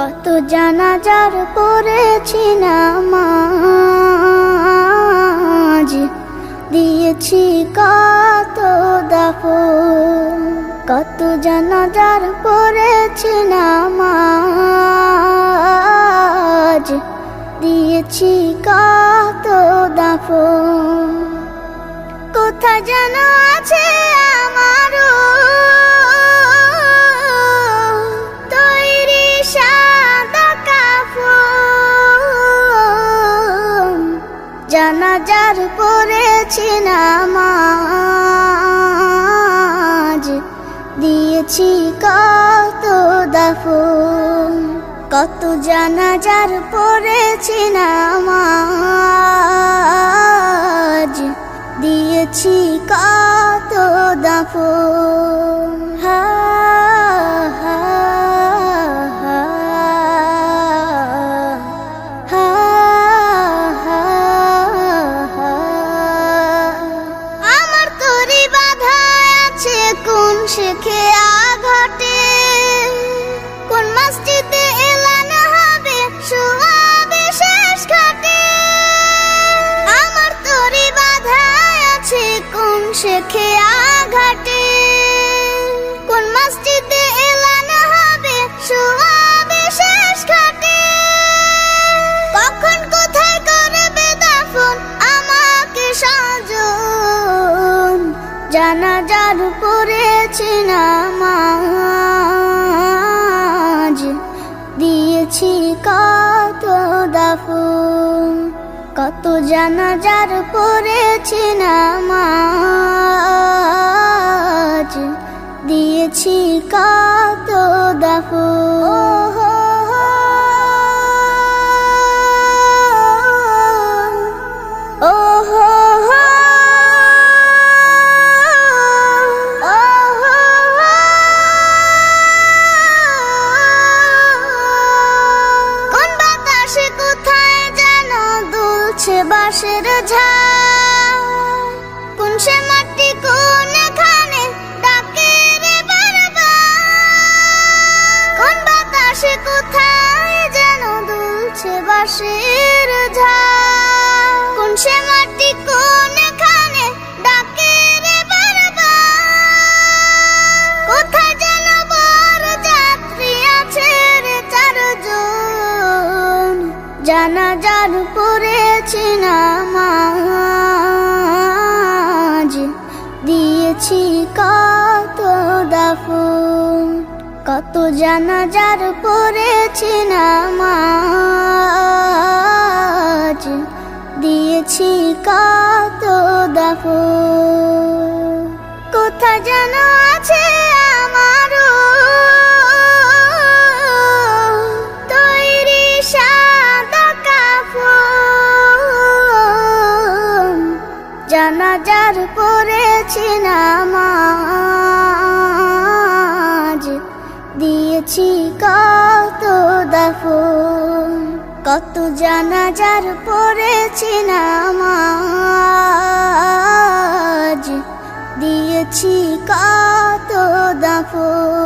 কত জানাজার পড়েছি নামাজ, দিয়েছি কত দাফন। কত জানাজার পড়েছি নামাজ, দিয়েছি কত দাফন। কোথায় যেন আছে আমারও তৈরি সাদা কাফন। জানাজার পড়েছি নামাজ, দিয়েছি কত দাফন। কত জানাজার পড়েছি নামাজ, দিয়েছি কত দাফন। আমার তরি বাধা আছে কোন শেখে আঘাটে, কোন মসজিদে এলান হবে শোয়াবে শেষ ঘাটে। আমার তরি বাধা আছে কোন শেখে আঘাটে, কোন মসজিদে এলান হবে শোয়াবে শেষ ঘাটে। কখন কোথায় করবে দাফন আমাকে সাজন। জানাজার পড়েছি নামাজ, দিয়েছি কত দাফন। কত জানাজার পড়েছি নামাজ, দিয়েছি কত দাফন। বাঁশের ঝাড় কোন সে মাটি কোনখানে ডাকে রে বারবার। কোন বাতাসে কোথায় যেন দুলছে বাঁশের ঝাড়, কোন সে মাটি কোনখানে ডাকে রে বারবার। কোথায় যেন বড় যাত্রী আছে রে চারজন। জানাজার পড়েছি নামাজ, দিয়েছি কত দাফন। কত জানাজার পড়েছি নামাজ, দিয়েছি কত দাফন। কোথায় যেন আছে আমারও তৈরি সাদা কাফন। জানাজার পড়েছি নামাজ, দিয়েছি কত দাফন। কত জানাজার পড়েছি নামাজ, দিয়েছি কত দাফন।